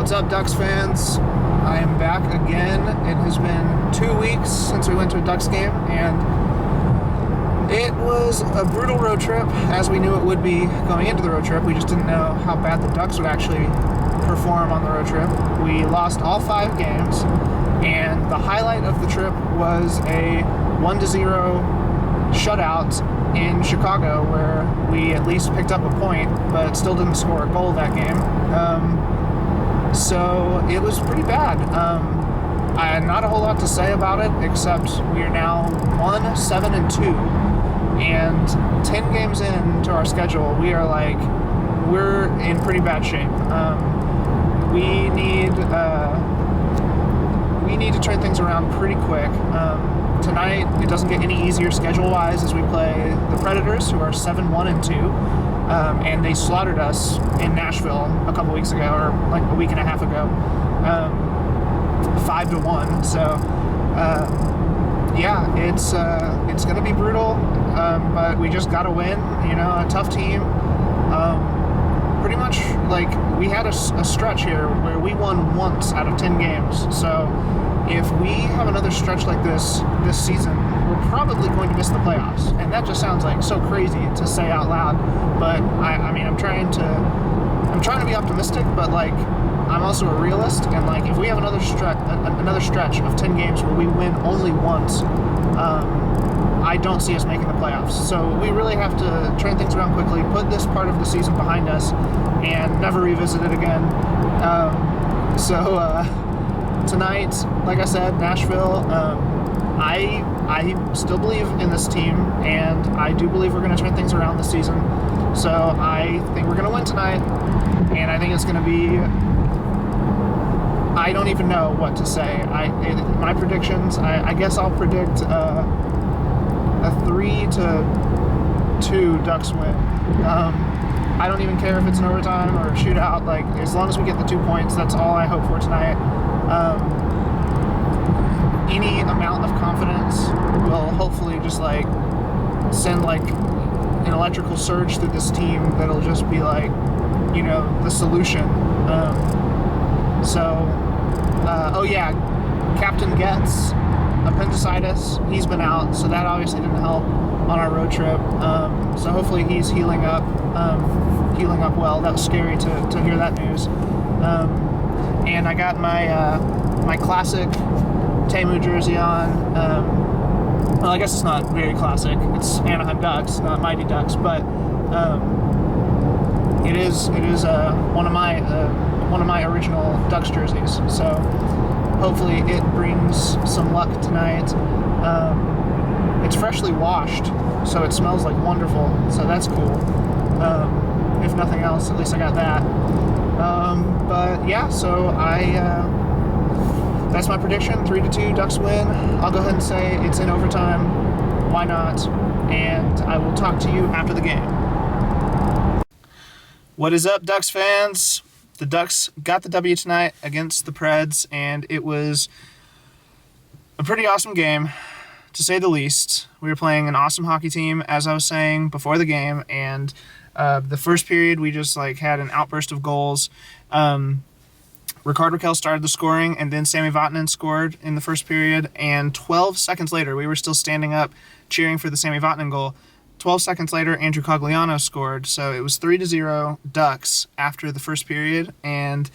What's up, Ducks fans? I am back again. It has been 2 weeks since we went to a Ducks game, and it was a brutal road trip, as we knew it would be going into the road trip. We just didn't know how bad the Ducks would actually perform on the road trip. We lost all 5 games, and the highlight of the trip was a 1-0 shutout in Chicago, where we at least picked up a point, but still didn't score a goal that game. So it was pretty bad. I had not a whole lot to say about it, except we are now 1-7-2, and 10 games into our schedule, we're in pretty bad shape. We need to turn things around pretty quick. Tonight, it doesn't get any easier schedule-wise as we play the Predators, who are 7-1-2, and they slaughtered us in Nashville a couple weeks ago, or like a week and a half ago, 5-1. So, yeah, it's going to be brutal, but we just got to win. A tough team. Pretty much, we had a stretch here where we won once out of 10 games. So if we have another stretch like this season, we're probably going to miss the playoffs. And that just sounds like so crazy to say out loud. But I'm trying to be optimistic, but I'm also a realist. And if we have another stretch of 10 games where we win only once, I don't see us making the playoffs. So we really have to turn things around quickly, put this part of the season behind us, and never revisit it again. Tonight, like I said, Nashville, I still believe in this team, and I do believe we're going to turn things around this season. So I think we're going to win tonight, and I think it's going to be... I don't even know what to say. My predictions, I guess I'll predict a 3-2 Ducks win. I don't even care if it's an overtime or a shootout. As long as we get the 2 points, that's all I hope for tonight. Any amount of confidence will hopefully just send an electrical surge through this team that'll just be the solution. Oh yeah, Captain Getz, appendicitis, he's been out, so that obviously didn't help on our road trip. So hopefully he's healing up well. That was scary to hear that news. And I got my classic Teemu jersey on. Well, I guess it's not very classic. It's Anaheim Ducks, not Mighty Ducks, but it is one of my original Ducks jerseys. So hopefully it brings some luck tonight. It's freshly washed, so it smells wonderful. So that's cool. If nothing else, at least I got that. But yeah, so that's my prediction, 3-2 Ducks win. I'll go ahead and say it's in overtime. Why not? And I will talk to you after the game. What is up, Ducks fans? The Ducks got the W tonight against the Preds, and it was a pretty awesome game, to say the least. We were playing an awesome hockey team, as I was saying before the game, and the first period we just had an outburst of goals. Rickard Rakell started the scoring, and then Sami Vatanen scored in the first period, and 12 seconds later, we were still standing up cheering for the Sami Vatanen goal. 12 seconds later, Andrew Cogliano scored, so it was 3-0 Ducks after the first period, and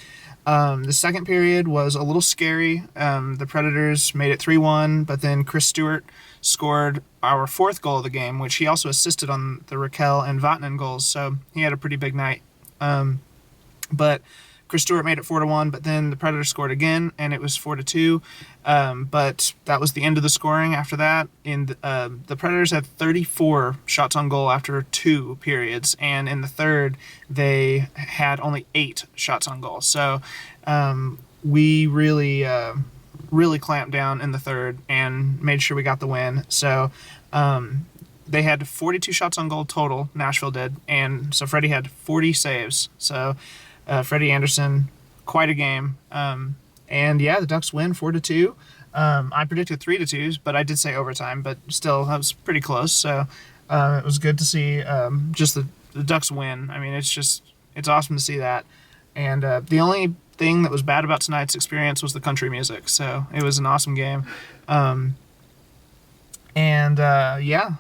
the second period was a little scary. The Predators made it 3-1, but then Chris Stewart scored our 4th goal of the game, which he also assisted on the Rakell and Vatanen goals, so he had a pretty big night. But Chris Stewart made it 4-1, but then the Predators scored again, and it was 4-2. But that was the end of the scoring after that. The Predators had 34 shots on goal after 2 periods, and in the third, they had only 8 shots on goal. So we really clamped down in the third and made sure we got the win. So they had 42 shots on goal total, Nashville did, and so Freddie had 40 saves. So Freddie Anderson, quite a game. And yeah, the Ducks win 4-2. I predicted 3-2, but I did say overtime, but still, that was pretty close. So it was good to see just the Ducks win. I mean, it's awesome to see that. And the only thing that was bad about tonight's experience was the country music. So it was an awesome game. Yeah,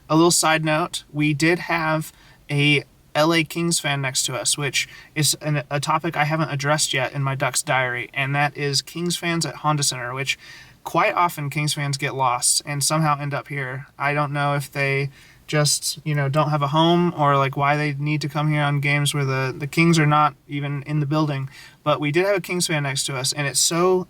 a little side note, we did have a LA Kings fan next to us, which is a topic I haven't addressed yet in my Ducks diary, and that is Kings fans at Honda Center, which quite often Kings fans get lost and somehow end up here. I don't know if they just, don't have a home, or like why they need to come here on games where the Kings are not even in the building. But we did have a Kings fan next to us, and it's so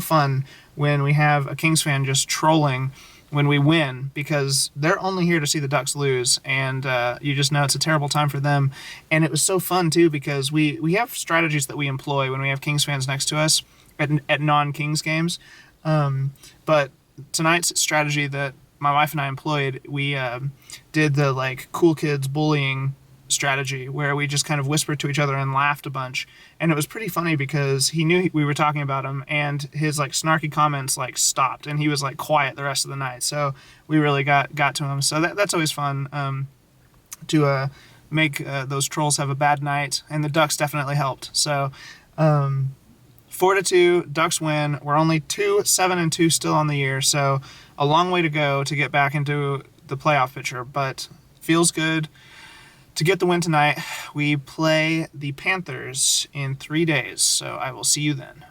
fun when we have a Kings fan just trolling when we win, because they're only here to see the Ducks lose, and you just know it's a terrible time for them. And it was so fun too, because we have strategies that we employ when we have Kings fans next to us at non-Kings games. But tonight's strategy that my wife and I employed, we did the like cool kids bullying strategy, where we just kind of whispered to each other and laughed a bunch. And it was pretty funny because he knew we were talking about him, and his like snarky comments like stopped, and he was like quiet the rest of the night. So we really got to him. So that's always fun to make those trolls have a bad night, and the Ducks definitely helped. So 4-2, Ducks win. We're only 7-2 still on the year, so a long way to go to get back into the playoff picture, but feels good to get the win tonight. We play the Panthers in 3 days, so I will see you then.